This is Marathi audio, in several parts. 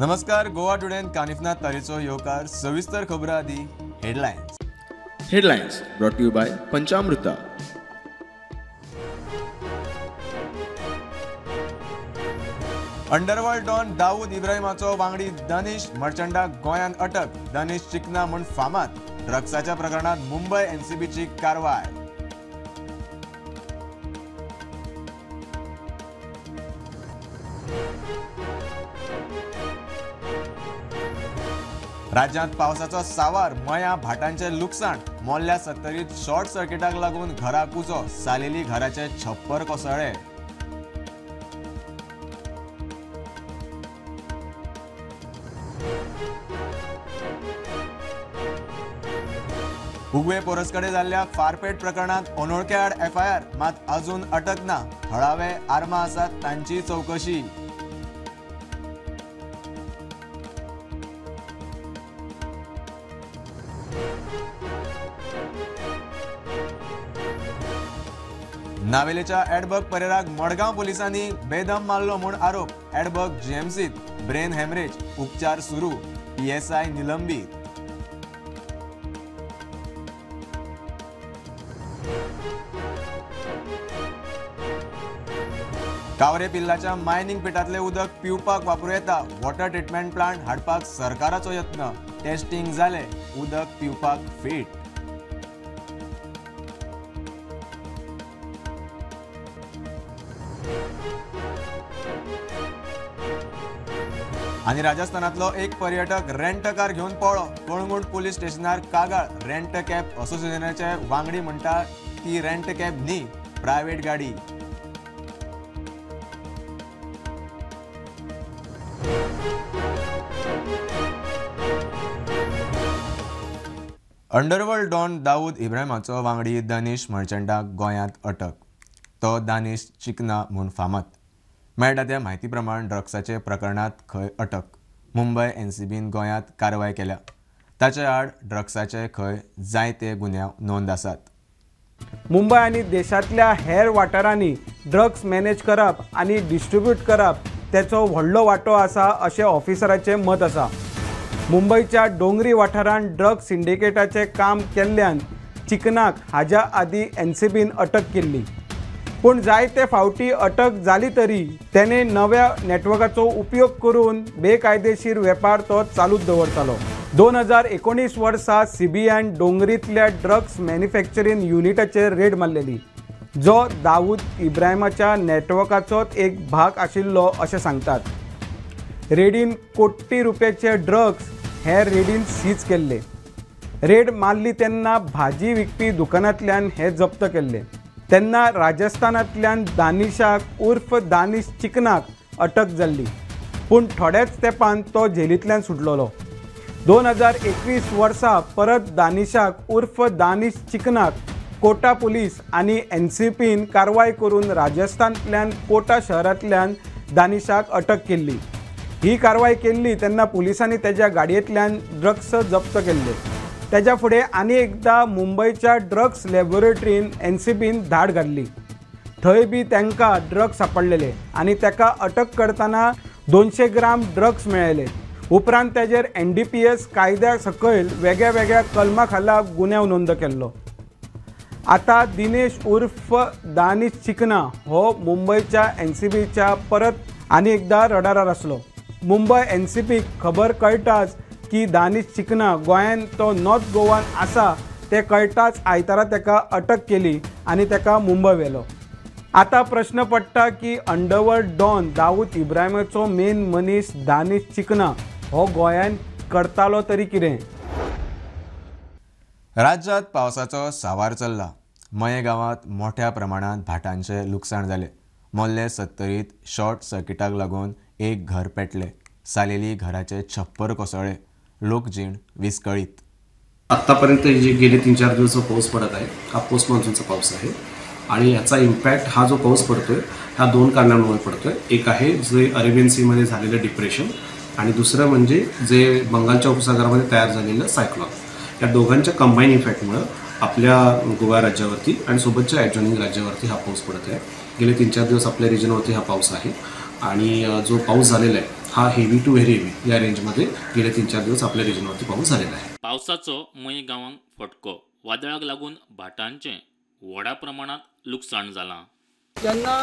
नमस्कार. गोवा टुडेन कानिफनाथ तारीचो येवकार सविस्तर खबरां आदी headlines brought to you by पंचामृता. अंडरवर्ल्ड डॉन दाऊद इब्राहिमाचो वांगडी दानिश मर्चंटाक गोंयांत अटक. दानिश चिकना म्हूण फामाद. ड्रग्साच्या प्रकरणात मुंबय एनसीबीची कारवाय. राज्यांत पावसाचो सावार. मया भाटांचे लुकसाण. मोल्ल्या 70त शॉर्ट सर्किटाक लागून घराक उजो. सालेली घराचे छप्पर कोसळ्ळे. उगवे पोरसकडे जाल्ल्या फारपेट प्रकरणात अनवळख्या आड एफआयआर. मात अजून अटक ना. थळावे आर्मां आसात तांची चवकशी. नावेलेच्या एडबर्ग परेराक मडगांव पुलिसांनी बेदम मारलो म्हूण आरोप. एडबर्ग जीएमसीत ब्रेन हेमरेज. उपचार सुरू. पीएसआय निलंबीत. कावरे पिल्लाच्या मायनिंग पिटातले उदक पिवपाक वापरूं येता. वॉटर ट्रिटमेंट प्लांट हाडपाक सरकाराचो यत्न. टेस्टिंग जाले. उदक पिवपाक फिट. आणि राजस्थानातलो एक पर्यटक रेंट कार घेऊन पळो. कळंगूट पुलीस स्टेशनार कागाळ. रेंट कॅब असोसिएशनाचे वांगडी म्हणटा ती रेंट कॅब न्ही, प्रायव्हेट गाडी. अंडरवर्ल्ड डॉन दाऊद इब्राहिमाचो वांगडी दानिश मर्चंटाक गोंयांत अटक. तो दानिश चिकना म्हूण फामाद. मेळटा त्या म्हायती प्रमाण ड्रग्साचे प्रकरणात खंय अटक. मुंबय एनसीबीन गोंयांत कारवाय केल्या. ताचे आड ड्रग्साचे खंय जायते गुन्यांव नोंद आसात. मुंबय आनी देशांतल्या हेर वाठारांनी ड्रग्स मॅनेज करप आनी डिस्ट्रिब्यूट करप तेचो व्हडलो वांटो आसा अशें ऑफिसराचें मत आसा. मुंबयच्या डोंगरी वाठारांत ड्रग्स सिंडिकेटाचें काम केल्ल्यान चिकनाक हाच्या आदीं एनसीबीन अटक केल्ली. पूण जायते फावटी अटक जाली तरी तेणे नव्या नेटवर्काचो उपयोग करून बेकायदेशीर वेपार तो चालूच दवरतालो. 2019 वर्सा सीबीआयन डोंगरींतल्या ड्रग्स मॅन्युफॅक्चरींग युनिटाचेर रेड मारलेली, जो दाऊद इब्राहिमाच्या नेटवर्काचोच एक भाग आशिल्लो अशें सांगतात. रेडीन कोटी रुपयाचे ड्रग्स हेर रेडीन सीज केल्ले. रेड मारली तेन्ना भाजी विकपी दुकानांतल्यान हे जप्त केल्ले. तेन्ना राजस्थानांतल्यान दानिशाक उर्फ दानिश चिकनाक अटक जाल्ली. पूण थोड्याच तेंपान तो जेलींतल्यान सुटलोलो. 2021 वर्सा परत दानिशाक उर्फ दानिश चिकनाक कोटा पुलीस आनी एनसीबीन कारवाय करून राजस्थानांतल्यान कोटा शहरांतल्यान दानिशाक अटक केल्ली. ही कारवाय केल्ली तेन्ना पुलिसांनी तेज्या गाडयेंतल्यान ड्रग्स जप्त केल्ले. तेज्या फुडें आनी एकदां मुंबयच्या ड्रग्स लॅबोरेटरीन एनसीबीन धाड घातली. थंय बी तांकां ड्रग्स सापडलेले आनी ताका अटक करतना 200 ग्राम ड्रग्स मेळ्ळे. उपरांत तेजेर NDPS कायद्या सकयल वेगळ्या वेगळ्या कलमा खाला गुन्यांव नोंद केल्लो. आतां दिनेश उर्फ दानिश चिकना हो मुंबयच्या एनसीबीच्या परत आनी एकदां रडारार आसलो. मुंबय एनसीबीक खबर कळटाच की दानिश चिकना गोंयांत तो नॉर्थ गोवान आसा ते कळटाच आयतारा ताका अटक केली आनी ताका मुंबय व्हेलो. आतां प्रश्न पडटा की अंडरवर्ल्ड डॉन दाऊद इब्राहिमाचो मेन मनीस दानिश चिकना हो गोंयांत करतालो तरी कितें? राज्यांत पावसाचो सावार चल्ला. मये गांवांत मोठ्या प्रमाणात भाटांचे लुकसाण जाले. मोल्ले 70त शॉर्ट सर्किटाक लागून एक घर पेटले. सालेली घराचे छप्पर कोसळ्ळे. लोकजीण विस्कळीत. आत्तापर्यंत जे गेले 3-4 दिवस जो पाऊस पडत आहे हा पोस्ट मान्सूनचा पाऊस आहे आणि याचा इम्पॅक्ट हा जो पाऊस पडतोय ह्या 2 कारणांमुळे पडतोय. एक आहे जे अरेबियन सीमध्ये झालेलं डिप्रेशन आणि दुसरं म्हणजे जे बंगालच्या उपसागरामध्ये तयार झालेलं सायक्लॉन. या दोघांच्या कंबाईन इफेक्टमुळे आपल्या गोवा राज्यावरती आणि सोबतच्या ॲडजॉइनिंग राज्यावरती हा पाऊस पडत आहे. गेले 3-4 दिवस आपल्या रिजनवरती हा पाऊस आहे आणि जो पाऊस झालेला आहे हा हेवी टू व्हेरी हेवी या रेंजमध्ये गेले 3-4 दिवस आपल्या रिजनवरती पाऊस झालेला आहे. पावसाचो मयी गांवांक फटको. वादळाक लागून भाटांचें व्हडा प्रमाणात लुकसाण जालां. जेन्ना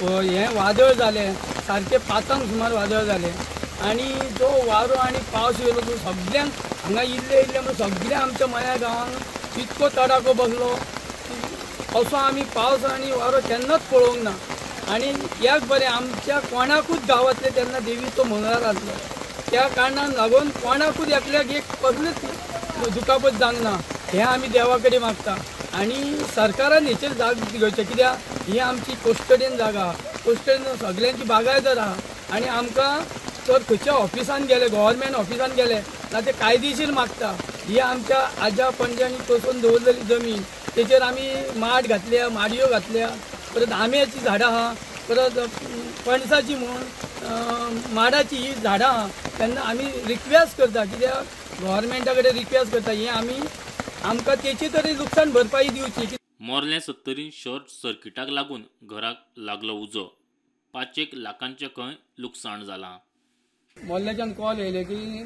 हें वादळ जालें सारकें 5 सुमार वादळ जालें आनी जो वारो आनी पावस येयलो तो सगळ्यांक हांगा इल्ले म्हणून सगळ्या आमच्या मया गांवांक इतको तडाखो बसलो असो आमी पावस आनी वारो केन्नाच पळोवंक ना. आनी ह्याक बरें आमच्या कोणाकूच गांवांतले तेन्ना देवीचो मंगळार आसलो त्या कारणान लागून कोणाकूच एकल्याक एक कसलेच दुखापत जावंक ना हें आमी देवा कडेन मागता. आनी सरकारान हेचेर जाग घेवचें कित्याक ही आमची कोस्टडेन जागा कोस्टडेन सगळ्यांची बागायदार आहा आनी आमकां तर खंयच्या ऑफिसान गेले गव्हर्मेंट ऑफिसान गेले ना ते कायदेशीर मागता. ही आमच्या आजा पणज्यांनी टोचून दवरलेली जमीन तेचेर आमी माड घातल्या माडयो घातल्या परत आंब्याची झाडां आहा परत पणसाची म्हण माडाची ही झाडां आहा तेन्ना आमी रिक्वेस्ट करता कित्याक गव्हर्मेंटा कडेन रिक्वेस्ट करता ही आमी आमकां तेची तरी लुकसाण भरपाई दिवची. मोरले 70 शॉर्ट सर्किटाक लागून घराक लागलो उजो. 5 लाखांचे खंय लुकसाण जालां. मोल्ल्याच्यान कॉल येयले की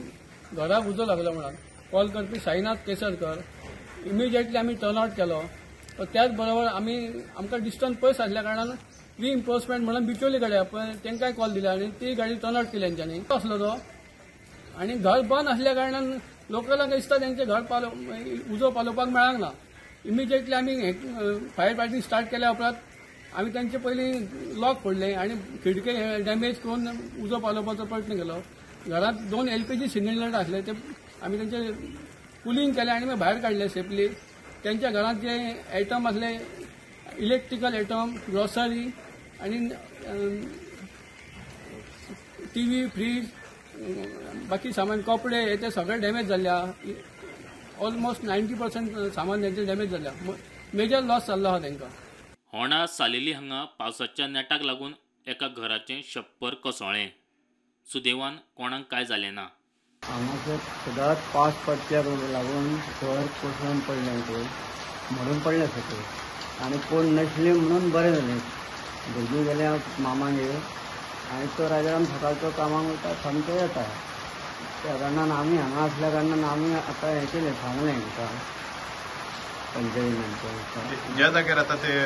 घराक उजो लागलो म्हणून कॉल करपी साईनाथ केसरकर. इमिजिएटली आमी टर्न आउट केलो. पण त्याच बरोबर आमकां डिस्टन्स पयस आसल्या कारणान रिइन्फोर्समेंट म्हणून बिचोली कडेन पण तांकांय कॉल दिला आनी ती गाडी टर्न आउट केली तेंच्यांनी असलो तो. आनी घर बंद आसल्या कारणान लोकलांक दिसता तेंचे घर उजो पालोवपाक मेळांक ना. इमिजिएटली आमी फायर फायटींग स्टार्ट केल्या उपरांत आमी तांचे पयलीं लॉक फोडले आनी खिडके डॅमेज करून उजो पालोवपाचो प्रयत्न केलो. घरांत 2 LPG सिलिंडर आसले ते आमी तेंचे कुलींग केलें आनी मागीर भायर काडले सेफली. तेंच्या घरांत जे आयटम आसले इलेक्ट्रिकल आयटम ग्रॉसरी आनी TV फ्रीज बाकी सामान कपडे हे ते सगळे डॅमेज जाल्ले आहा. ऑलमोस्ट 90% सामान तेंचे डॅमेज जाल्ले आहा. मेजर लॉस जाल्लो आहा तांकां. होणा सालेली हांगा पावसाच्या नेटाक लागून एका घराचें छप्पर कोसळ्ळें. सुदैवान कोणाक कांय जालें ना. हांगासर सदांच पावस पडच्या लागून घर कोसळून पडलें पळय मरून पडलें सकयल आनी कोण नासले म्हणून बरें जालें. भुरगीं गेले मामागेर आनी तो राजाराम सकाळचो कामाक वयता सामको येता. त्या कारणान आमी हांगा आसल्या कारणान आमी आतां हें केलें सांगलें तांकां पंचायतीन ज्या जाग्यार आतां ते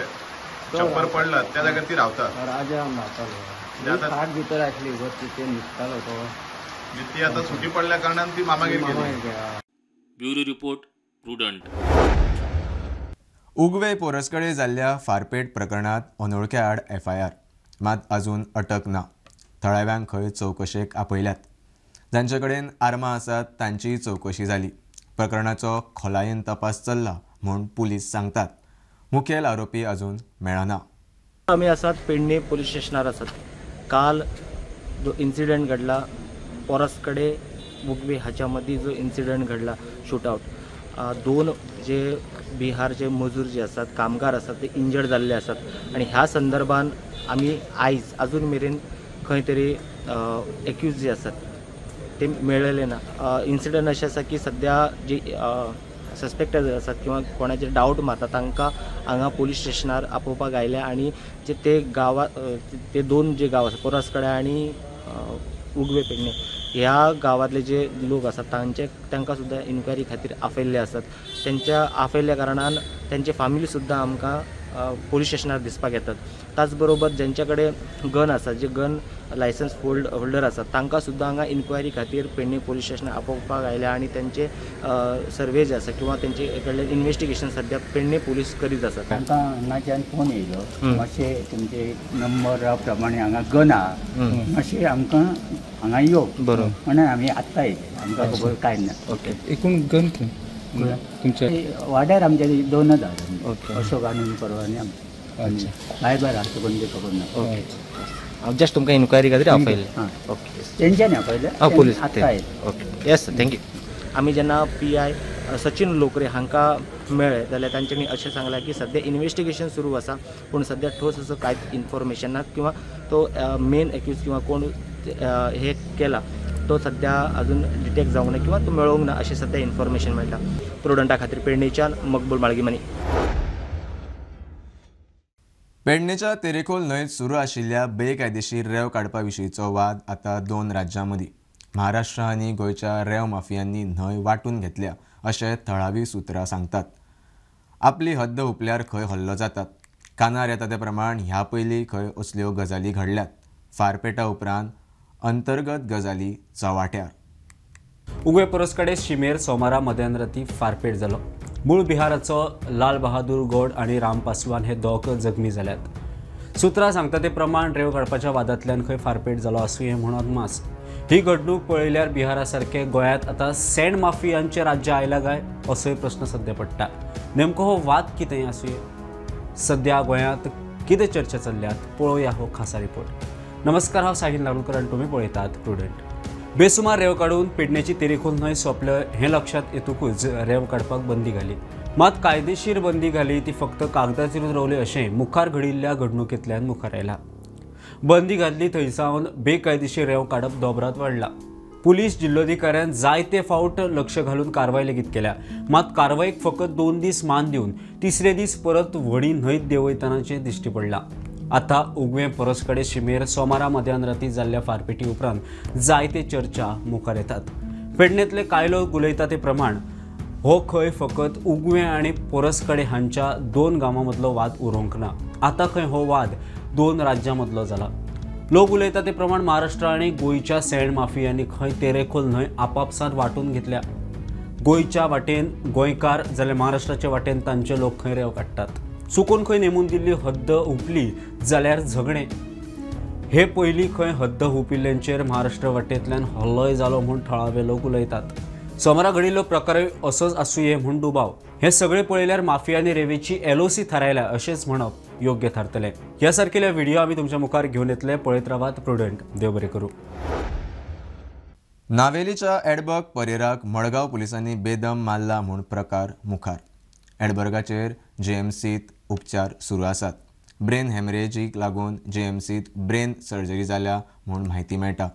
छप्पर पडला त्या जाग्यार ती रावता. राजाराम रावतालो. फाट भितर आसली बस तिथे न्हिदतालो तो. ती आता सुटी पडल्या कारणान ती मामागेर गेली. Bureau report Prudent. उगवे पोरसकडे जाल्ल्या फारपेट प्रकरणात अनवळख्या आड FIR मात अजून अटक ना. थळाव्यांक खंय चवकशेक आपयल्यात. जांचे कडेन आर्मां आसात तांचीय चवकशी जाली. प्रकरणाचो खोलायेन तपास चल्ला म्हूण पुलीस सांगतात. मुखेल आरोपी अजून मेळना. आम्ही आसात पेडणे पोलीस स्टेशनार आसात. काल जो इन्सिडेंट घडला पोरसकडे उगवे हाच्या मदीं जो इन्सिडेंट घडला शूटआउट 2 जे बिहारचे मजूर जे आसात कामगार आसात ते इंजर्ड जाल्ले आसात आनी ह्या संदर्भान आमी आयज अजून मेरेन खंय तरी एक्यूज जे आसात ते मेळ्ळेले ना. इन्सिडंट अशें आसा की सद्या जी सस्पेक्टेड आसात किंवा कोणाचे डावट मारता तांकां हांगा पोलीस स्टेशनार आपोवपाक आयल्या आनी जे ते गांवा ते 2 जे गांव आसात पोरसकडे आनी उगवे पेडणे ह्या गांवांतले जे लोक आसात तांकां सुद्दां इन्क्वायरी खातीर आपयल्ले आसात. त्यांच्या आपयल्ल्या कारणान त्यांचे फॅमिली सुद्दां आमकां पोलीस स्टेशनार दिसपाक येतात. त्याच बरोबर ज्यांच्या कडेन गन आसा जे गन लायसन्स होल्डर आसात तांकां सुद्दां हांगा इन्क्वायरी खातीर पेडणे पोलीस स्टेशनार आपोवपाक आयल्या आनी त्यांचे सर्वे जे आसा किंवा तेंचे कडल्यान इन्व्हेस्टिगेशन सद्या पेडणे पोलीस करीत आसात. तांकां हांगाच्यान फोन येयलो मातशें तुमचे नंबरा प्रमाणे हांगा गन आहा मातशें आमकां हांगा यो बरोबर म्हणून आमी आत्तां येयले. आमकां खबर कांय ना. ओके. एकूण गन तुमच्या वाड्यार आमच्या 2 आसा. अशोक आनंद परवानी आमचे भायर भायर आसा कोण ते खबर ना. ओके. जस्ट तुमकां इन्क्वायरी खातीर आपयले. ओके. तेंच्यांनी आपयले पुलीस आत्तां येयले. ओके. Yes thank you. आमी जेन्ना PI सचिन लोकरे हांकां मेळ्ळे जाल्यार तांच्यांनी अशें सांगलां की सद्या इन्व्हेस्टिगेशन सुरू आसा पूण सद्या ठोस असो कांयच इन्फॉर्मेशन ना किंवा तो मेन एक्यूज किंवा कोण हे केला तो सद्या अजून डिटेक्ट जावंक ना किंवा तो मेळोवंक ना अशें सद्या इन्फॉर्मेशन मेळटा. प्रुडंटा खातीर पेडणेच्यान मकबूल माळगीमानी. पेडणेच्या तेरेखोल न्हंयत सुरू आशिल्ल्या बेकायदेशीर रेंव काडपा विशींचो वाद आतां 2 राज्यां मदीं. महाराष्ट्र आनी गोंयच्या रेंव माफियांनी न्हंय वांटून घेतल्या अशें थळावी सुत्रां सांगतात. आपली हद्द हुंपल्यार खंय हल्लो जातात. कानार येता ते प्रमाण ह्या पयलीं खंय असल्यो गजाली घडल्यात. फारपेटा उपरांत अंतर्गत गजाली चव्हाट्यार. उगवे परसकडे शिमेर सोमारा मध्यराती फारपेट जालो. मूळ बिहाराचो लाल बहादूर गौड आणि राम पासवान हे दोग जखमी जाल्यात. सुत्रां सांगता ते प्रमाण रेंव काडपाच्या वादांतल्यान खंय फारपेट जालो आसूं म्हूण अदमास. ही घडणूक पळयल्यार बिहारा सारखे गोंयांत आतां सँड माफियांचें राज्य आयलां काय असोय प्रस्न सध्या पडटा. नेमको हो वाद कितें आसूं? सध्या गोंयांत कितें चर्चा चल्ल्यात पळोवया हो खासा रिपोर्ट. नमस्कार, हांव साहिल नागुलकर आनी तुमी पळयतात प्रुडंट. बेसुमार रेंव काडून पेडणेची तेरेखोल न्हंय सोंपल्या हें लक्षात येतकूच रेंव काडपाक बंदी घाली. मात कायदेशीर बंदी घाली ती फक्त कागदाचेरूच रावली अशें मुखार घडिल्ल्या घडणुकेंतल्यान मुखार आयलां. बंदी घातली थंयसावन बेकायदेशीर रेंव काडप दोबरात वाडला. पुलीस जिल्लोधिकाऱ्यान जायते फावट लक्ष घालून कारवाय लेगीत केल्या. मात कारवायेक फकत 2 दीस मान दिवन तिसरे दीस परत व्हडी न्हंयत देंवयतनाचें दिश्टी पडलां. आतां उगवे परसकडे शिमेर सोमारा मध्यान जाल्ल्या फारपेटी उपरांत जायते चर्चा मुखार येतात. पेडणेंतले कांय लोक उलयता ते प्रमाण हो खंय फकत उगवे आनी परसकडे हांच्या 2 गांवां मदलो वाद उरोंक ना. आतां खंय हो वाद 2 राज्यां मदलो जाला. लोक उलयता ते प्रमाण महाराष्ट्र आनी गोंयच्या सँड माफियांनी खंय तेरेखोल न्हंय आपापसांत वांटून घेतल्या. गोंयच्या वाटेन गोंयकार जाल्यार महाराष्ट्राच्या वाटेन तांचे लोक खंय रेंव काडटात. चुकून खंय नेमून दिल्ली हद्द हुंपली जाल्यार झगडे. हे पयलीं खंय हद्द हुंपिल्ल्यांचेर महाराष्ट्र वाटेंतल्यान हल्लोय जालो म्हूण थळावे लोक उलयतात. सोमारा घडिल्लो प्रकारूय असोच आसूंये म्हूण दुबाव. हे सगळे पळयल्यार माफियांनी रेवेची LOC थारायल्या अशेंच म्हणप योग्य थारतलें. ह्या सारकेले व्हिडिओ आमी तुमच्या मुखार घेवन येतले. पळयत रावात प्रुडंट. देव बरें करूं. नावेलीच्या एडबर्ग परेराक मडगांव पुलिसांनी बेदम मारला म्हूण प्रकार मुखार. एडबर्गाचेर JMCत उपचार सुरू आसात. ब्रेन हॅमरेजीक लागून JMCत ब्रेन सर्जरी जाल्या म्हूण म्हायती मेळटा.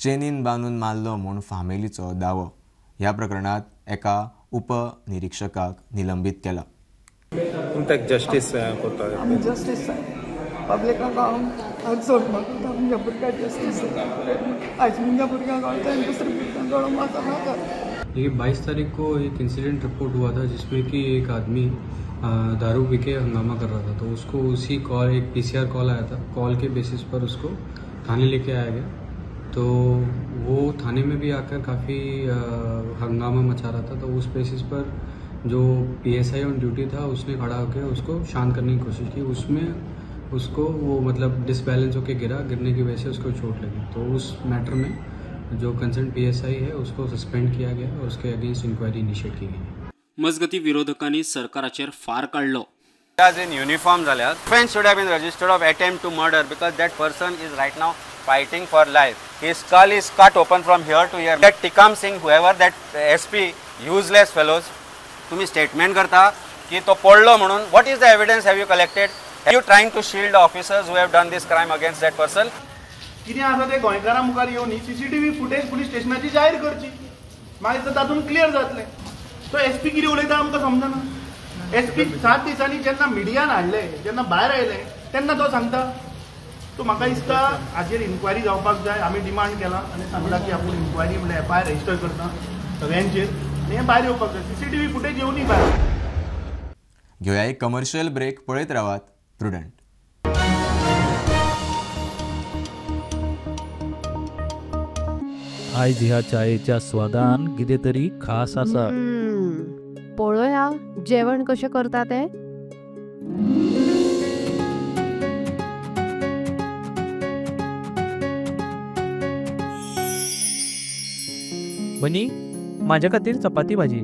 चेनीन बांदून मारलो म्हूण फामिलीचो दावो. ह्या प्रकरणात एका उपनिरीक्षकाक निलंबीत केला. जस्टिस कोता जस्टिस पब्लिकाक हांव सोड मागता. आमच्या भुरग्याक जस्टिस आज मुंजा भुरग्याक गावता आनी दुसऱ्या भुरग्यांक गावो म्हाका नाका. ये 22 तारीख को एक इंसिडेंट रिपोर्ट हुआ था जिसमें कि एक आदमी दारू पी के हंगामा कर रहा था. तो उसको उसी कॉल एक PCR कॉल आया था. कॉल के बेसिस पर उसको थाने लेके आया गया. तो वो थाने में भी आकर काफ़ी हंगामा मचा रहा था. तो उस बेसिस पर जो PSI ऑन ड्यूटी था उसने खड़ा होकर उसको शांत करने की कोशिश की. उसमें उसको वो मतलब डिसबैलेंस होकर गिरने की वजह से उसको चोट लगी. तो उस मैटर में जो कंसर्न PSI है उसको सस्पेंड किया गया और उसके अगेंस्ट इंक्वायरी इनिशिएट की गई. मजगती विरोधकांनी सरकाराचेर फार काढलो. As in uniform जाल्यार offence should have been registered of attempt to murder because that person is right now fighting for life. His skull is cut open from here to here. That Tikam Singh, whoever that SP, useless fellows, तुम्ही स्टेटमेंट करता की तो पडलो म्हणून. What is the evidence have you collected? Are you trying to shield the officers who have done this crime against that person? कितें आसा ते गोंयकारां मुखार येवन CCTV फुटेज पुलीस स्टेशनाची जाहीर करची. मागीर तातूंत क्लियर जातलें. तो SP कितें उलयता आमकां समजना. SP 7 दिसांनी जेन्ना मिडियान हाडले, जेन्ना भायर आयले तेन्ना तो सांगता. तो म्हाका दिसता हाचेर इन्क्वायरी जावपाक जाय. आमी डिमांड केला आनी सांगला की आपूण इन्क्वायरी म्हणल्यार FIR रजिस्टर करता सगळ्यांचेर आनी हें भायर येवपाक जाय. CCTV फुटेज येवनी भायर. घेवया एक कमर्शियल ब्रेक. पळयत रावात प्रुडंट. आयज ह्या चायेच्या स्वादान कितें तरी खास आसा. पळोवया जेवण कशें करता ते. वनी माझ्या खातीर चपाती भाजी.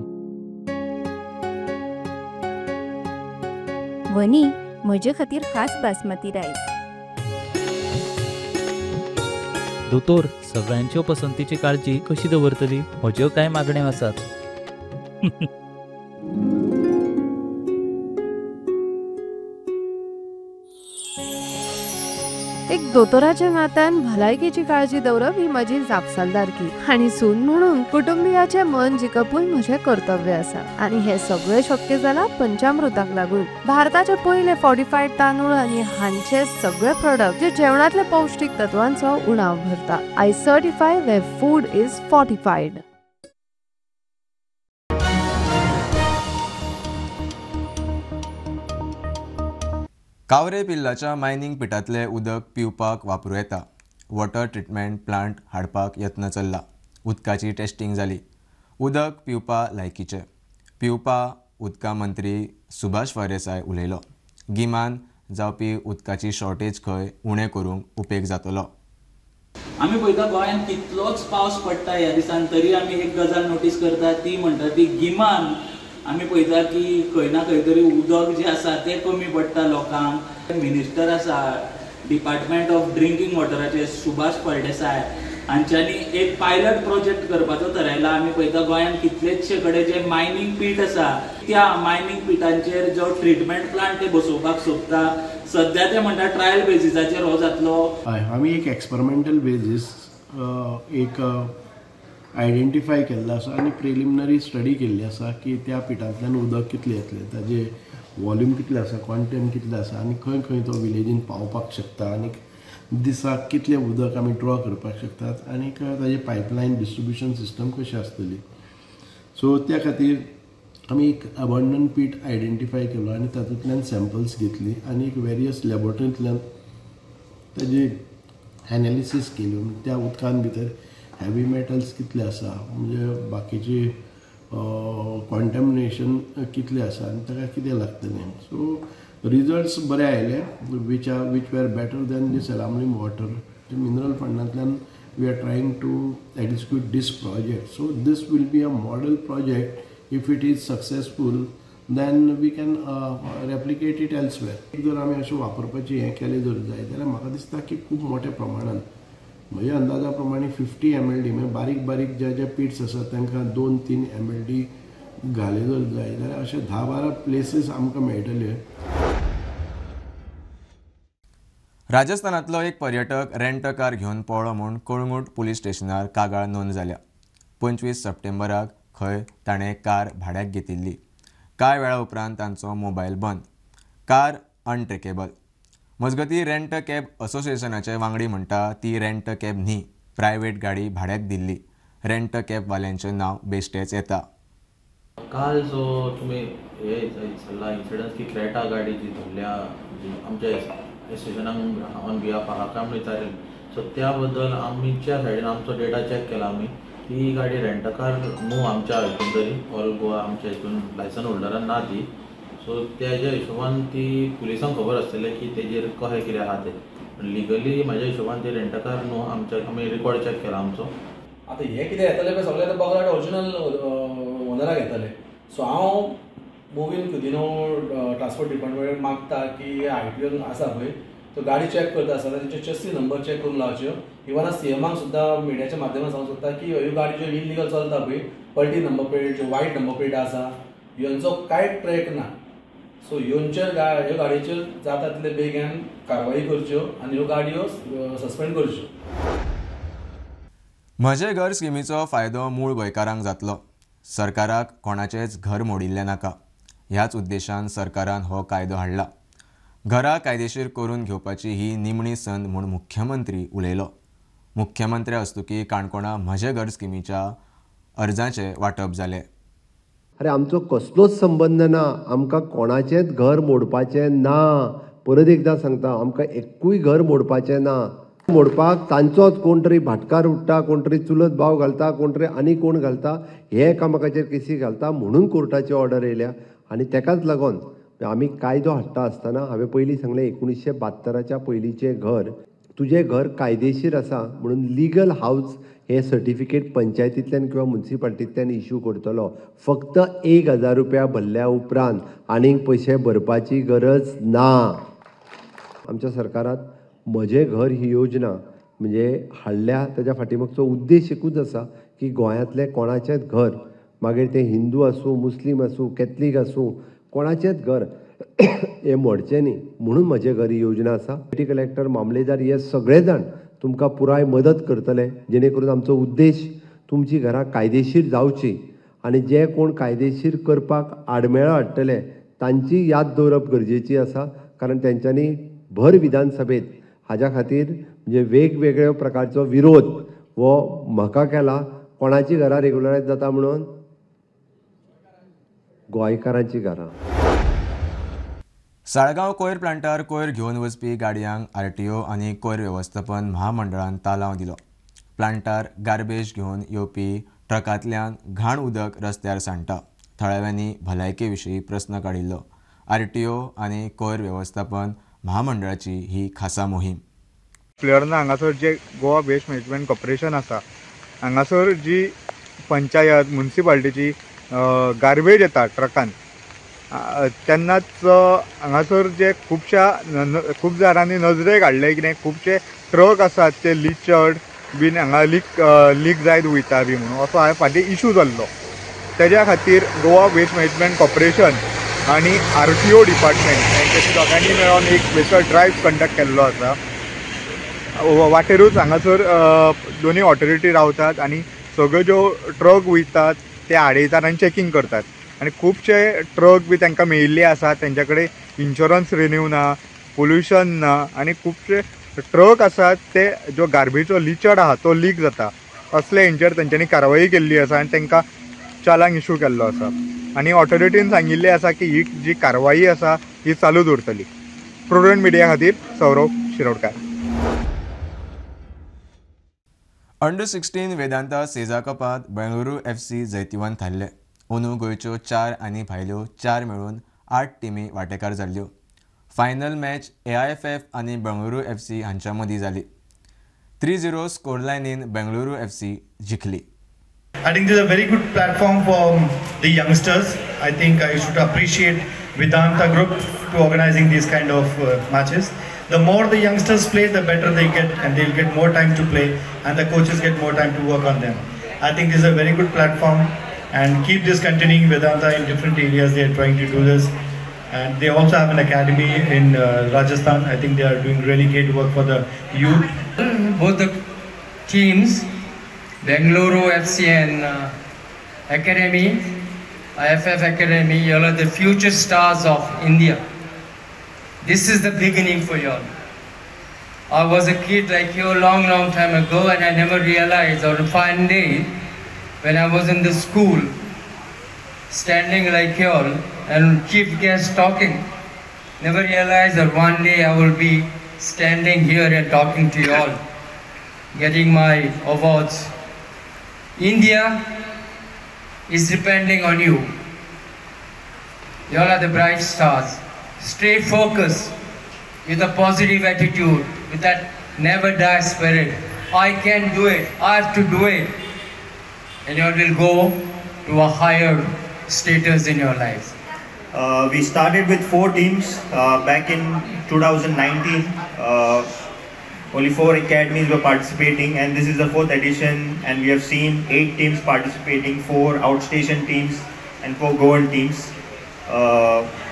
वनी म्हजे खातीर खास बासमती रायस. दोतोर सगळ्यांच्यो पसंतीची काळजी कशी दवरतली? म्हज्यो कांय मागण्यो आसात. एक दोतोराच्या नात्यान भलायकेची काळजी दवरप ही म्हजी जापसालदारकी आणि सून म्हणून कुटुंबियाचे मन जिखपूय म्हजे कर्तव्य आसा आणि हे सगळे शक्य जाला पंचामृताक लागून. भारताचे पहिले फॉर्टिफाईड तांदूळ आणि हांचे सगळे प्रोडक्ट जे जेवणातले पौष्टिक तत्वांचो उणाव भरता. I certify where food is fortified. Cavrem पिल्लाच्या मायनिंग पिटातले उदक पिवपाक वापरूं येता. वॉटर ट्रिटमेंट प्लांट हाडपाक यत्न चल्ला. उदकाची टेस्टिंग जाली. उदक पिवपा लायकीचें. पिवपा उदका मंत्री सुभाष फळदेसाय उलयलो. गिमान जावपी उदकाची शॉर्टेज खंय उणें करूंक उपेग जातलो. आमी पळयता गोंयांत कितलोच पावस पडटा ह्या दिसान तरी आमी एक गजाल नोटीस करता ती म्हणटा ती गिमान आमी पळयता की खंय ना खंय तरी उदक जें आसा तें कमी पडटा लोकांक. मिनिस्टर आसा डिपार्टमेंट ऑफ ड्रिंकींग वॉटराचे सुभाष फळदेसाय हांच्यांनी एक पायलट प्रोजेक्ट करपाचो थारायला. आमी पळयता गोंयांत कितलेशे कडेन जे मायनिंग पीट आसा त्या मायनिंग पिटांचेर जो ट्रिटमेंट प्लांट ते बसोवपाक सोदता. सध्या ते म्हणटा ट्रायल बेसिसाचेर हो जातलो. आमी एक एक्सपेरिमेंटल बेजीस एक आयडेंटिफाय केल्लो आसा आनी प्रिलिमिनरी स्टडी केल्ली आसा की त्या पिटांतल्यान उदक कितलें येतलें, ताजे वॉल्यूम कितलें आसा, क्वांटिटी कितलें आसा आनी खंय खंय तो विलेजीन पावपाक शकता आनी दिसाक कितलें उदक आमी ड्रॉ करपाक शकतात आनी ताजे पायपलायन डिस्ट्रिब्युशन सिस्टम कशी आसतली. सो त्या खातीर आमी एक अबंडंट पीट आयडेंटिफाय केलो आनी तातूंतल्यान सॅम्पल्स घेतली आनी एक वेरियस लॅबोरेटरींतल्यान ताजी एनालिसीस केली. त्या उदकान भितर हेवी मेटल्स कितले आसा म्हणजे बाकीची कॉन्टॅमिनेशन कितलें आसा आनी ताका कितें लागतलें. सो रिजल्ट्स बरे आयले which were better than the सेलामलीम वॉटर. मिनरल फंडांतल्यान we are trying to execute this project. So this will be a model project. If it is successful then we can replicate it elsewhere. जर आमी अशें वापरपाचें हें केलें जर जाय जाल्यार म्हाका दिसता की खूब मोठ्या प्रमाणान म्हज्या अंदाजा प्रमाणे 50 mld म्हणजे बारीक बारीक जे पिट्स आसात तांकां 2-3 mld घाले जर जाय जाल्यार अशे 10-12 प्लेसीस आमकां मेळटले. राजस्थानांतलो एक पर्यटक रेंट कार घेवन पळो म्हूण कळंगूट पुलीस स्टेशनार कागाळ नोंद जाल्या. 25 सप्टेंबराक खंय ताणें कार भाड्याक घेतिल्ली. कांय वेळा उपरांत तांचो मोबायल बंद. कार अनट्रेकेबल. मजगतीं रेंट कॅब असोसिएशनाचे वांगडी म्हणटा ती रेंट कॅब न्ही, प्रायवेट गाडी भाड्याक दिल्ली. रेंट कॅबवाल्यांचें नांव बेश्टेच येता. काल जो तुम्ही हे सल्ला इन्सिडन्स की क्रेटा गाडी जी धरल्या आमच्या एसोसिएशनाक ऑन बिहाफ हाका आमी विचारलें. सो त्या बद्दल आमच्या सायडीन आमचो डेटा चॅक केला आमी ही गाडी रेंटकार न्हू आमच्या हितून तरी ऑल गोवा आमच्या हितून लायसन होल्डरान ना ती. सो त्याच्या हिशोबान ती पुलिसांक खबर आसतलें की तेजेर कशें कितें आहा तें. लिगली म्हाज्या हिशोबान ती रेंटकार न्हू आमच्या आमी रिकॉर्ड चॅक केला आमचो. आतां हे कितें येतलें पळय सगळें आतां बगलाट ओरिजिनल ओनराक येतलें. सो हांव मुवीन कुदिनो ट्रान्सपोर्ट डिपार्टमेंट मागता की ITO आसा पळय तो गाडी चॅक करता आसतना तेचे चेसी नंबर चॅक करून लावच्यो. इवन CMाक सुद्दां मिडियाच्या माध्यमांत सांगूंक सोदता की ह्यो गाडी ज्यो इलिगल चलता पळय पलटी नंबर प्लेट ज्यो वायट नंबर प्लेट आसा ह्यांचो कांय ट्रॅक ना. सो ह्यो गाडयेच्यो जाता तितले बेगीन कारवाई करच्यो आनी ह्यो गाडयो सस्पेंड करच्यो. म्हजें घर स्किमीचो फायदो मूळ गोंयकारांक जातलो. सरकाराक कोणाचेंच घर मोडिल्लें नाका. ह्याच उद्देशान सरकारान हो कायदो हाडला. घरां कायदेशीर करून घेवपाची ही निमणी संद म्हूण मुख्यमंत्री उलयलो. मुख्यमंत्री हस्तुकी काणकोणा म्हजें घर स्किमीच्या अर्जाचें वांटप जालें. अरे आमचो कसलोच संबंद ना. आमकां कोणाचेंच घर मोडपाचें ना. परत एकदां सांगता आमकां एकूय घर मोडपाचें ना. मोडपाक तांचोच कोण तरी भाटकार उडटा, कोण तरी चुलत भाव घालता, कोण तरी आनी कोण घालता, हे एकामेकाचेर केसी घालता म्हणून कोर्टाची ऑर्डर येयल्या. आनी तेकाच लागून आमी कायदो हाडटा आसतना हांवें पयलीं सांगलें 1972च्या पयलींचें घर तुजें घर कायदेशीर आसा म्हणून लिगल हावस हे सर्टिफिकेट पंचायतींतल्यान किंवा म्युन्सिपाल्टींतल्यान इश्यू करतलो. फक्त 1000 रुपया भरल्या उपरांत आनीक पयशे भरपाची गरज ना. आमच्या सरकारात म्हजें घर ही योजना म्हणजे हाडल्या ताच्या फाटीमागचो उद्देश एकूच आसा की गोंयांतलें कोणाचेंच घर मागीर तें हिंदू आसूं, मुस्लीम आसूं, कॅथलीक आसूं, कोणाचेंच घर हे मोडचें न्ही म्हणून म्हजे घर ही योजना आसा. डेप्युटी कलेक्टर मामलेदार हे सगळे जाण तुमकां पुराय मदत करतले जेणे करून आमचो उद्देश तुमची घरां कायदेशीर जावची आनी जे कोण कायदेशीर करपाक आडमेळो हाडटले तांची याद दवरप गरजेची आसा. कारण तेंच्यांनी भर विधानसभेत हाज्या खातीर म्हणजे वेगवेगळ्या प्रकारचो विरोध हो म्हाका केला. कोणाची घरां रेग्युलरायज जाता म्हणून गोंयकारांची घरां. साळगांव कोयर प्लांटार कोयर घेवन वचपी गाडयांक RTO आनी कोयर वेवस्थापन महामंडळान तालाव दिलो. प्लांटार गार्बेज घेवन येवपी ट्रकांतल्यान घाण उदक रस्त्यार सांडटा. थळाव्यांनी भलायके विशीं प्रस्न काडिल्लो. RTO आनी कोयर वेवस्थापन महामंडळाची ही खासा मोहीम. प्लेयरना हांगासर जे गोवा वेस्ट मॅनेजमेंट कॉर्पोरेशन आसा हांगासर जी पंचायत म्युनिसिपालिटीची गार्बेज येता ट्रकान तेन्नाच हांगासर जे खूब जाणांनी नजरेक हाडले कितें खुबशे ट्रक आसात ते लिचड बीन हांगा लीक जायत वयता बी म्हणून असो हांवें फाटीं इशू जाल्लो. तेज्या खातीर गोवा वेस्ट मॅनेजमेंट कॉर्पोरेशन आनी RTO डिपार्टमेंट हेंच्यानी दोगांनी मेळोन एक स्पेशल ड्रायव्ह कंडक्ट केल्लो आसा. वाटेरूच हांगासर दोनी ऑथॉरिटी रावतात आनी सगळ्यो ज्यो ट्रक वयतात ते आडयतात आनी चॅकींग करतात. आनी खुबशे ट्रक बी तांकां मेळिल्ले आसात तेंच्या कडेन इन्शुरन्स रिन्यू ना, पोल्युशन ना आनी खुबशे ट्रक आसात ते जो गार्बेजो लिचड आहा तो लीक जाता. असले हेंचेर तेंच्यांनी कारवाई केल्ली आसा आनी तांकां चालान इशू केल्लो आसा. आनी ऑथॉरिटीन सांगिल्लें आसा की ही जी कारवाई आसा ही चालूच उरतली. प्रुडंट मिडिया खातीर सौरव शिरोडकार. अंडर-16 वेदांता सेजा कपात बेंगळुरू FC जैतिवंत थारले. अंदू गोंयच्यो 4 आनी भायल्यो 4 मेळून 8 टिमी वांटेकार जाल्ल्यो. फायनल मॅच AIFF आनी बेंगळुरू FC हांच्या मदीं जाली. 3-0 स्कोरलायनीन Bengaluru FC जिखली. I think this is a very good platform for the youngsters. I think I should appreciate Vedanta Group to organizing these kind of matches. The more the youngsters play, the better they get, and they'll get more time to play, and the coaches get more time to work on them. I think this is a very good platform, and keep this continuing. Vedanta in different areas they are trying to do this, and they also have an academy in Rajasthan. I think they are doing really great work for the youth. Both the teams, Bengaluru FC and Academy, IFF Academy, you are the future stars of India. This is the beginning for you all. I was a kid like you a long time ago, and I never realized on a fine day when I was in the school, standing like you all and chief guest talking, never realized that one day I will be standing here and talking to you all, getting my awards. India is depending on you. You all are the bright stars. Stay focused with a positive attitude, with that never die spirit. I can do it, I have to do it. And you all will go to a higher status in your lives. We started with 4 teams back in 2019. Only 4 academies were participating, and this is the 4th edition, and we have seen 8 teams participating, 4 outstation teams and 4 Goan teams.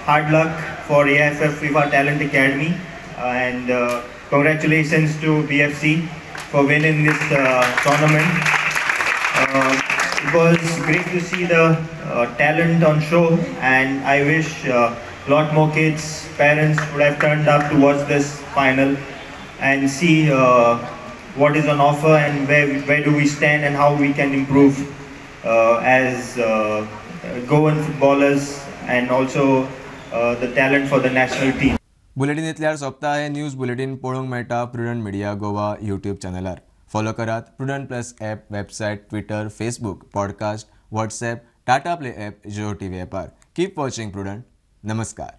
Hard luck for AIFF FIFA Talent Academy, and congratulations to BFC for winning this tournament. It was great to see the talent on show, and I wish a lot more kids, parents would have turned up to watch this final and see what is on offer and where do we stand and how we can improve as Goan footballers, and also the talent for the national team. बुलेटिनींतल्यार सोंपता हे न्यूज बुलेटिन पळोवंक मेळटा प्रुडंट मिडिया गोवा यूट्यूब चॅनलार. फॉलो करात Prudent plus app, website, Twitter, Facebook, podcast, WhatsApp, Tata play app, Jio TV ॲपार. Keep watching Prudent. नमस्कार.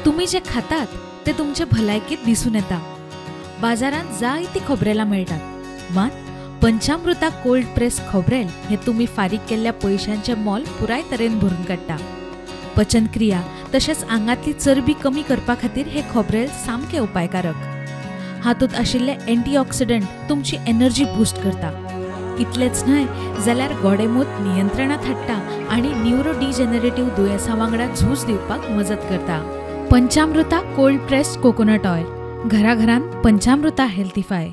तुम्ही जे खातात ते तुमच्या भलायकेत दिसून येता. बाजारात जायती खोबरेलां मेळटात, मात पंचामृता कोल्ड प्रेस खोबरेल हे तुम्ही फारीक केल्ल्या पयशांचे मोल पुराय तरेन भरून काडटा. पचनक्रिया तशेंच आंगातली चरबी कमी करपा खातीर हे खोबरेल सामके उपायकारक. हातूंत आशिल्ले एंटीऑक्सिडंट तुमची एनर्जी बूस्ट करता. इतलेंच न्हय जाल्यार गोडेमूत नियंत्रणांत हाडटा आनी न्यूरो डिजेनरेटिव्ह दुयेंसां वांगडा झूज दिवपाक मजत करता. पंचामृता कोल्ड प्रेस्ड कोकोनट ऑयल. घरा घरान पंचामृता हेल्थीफाय.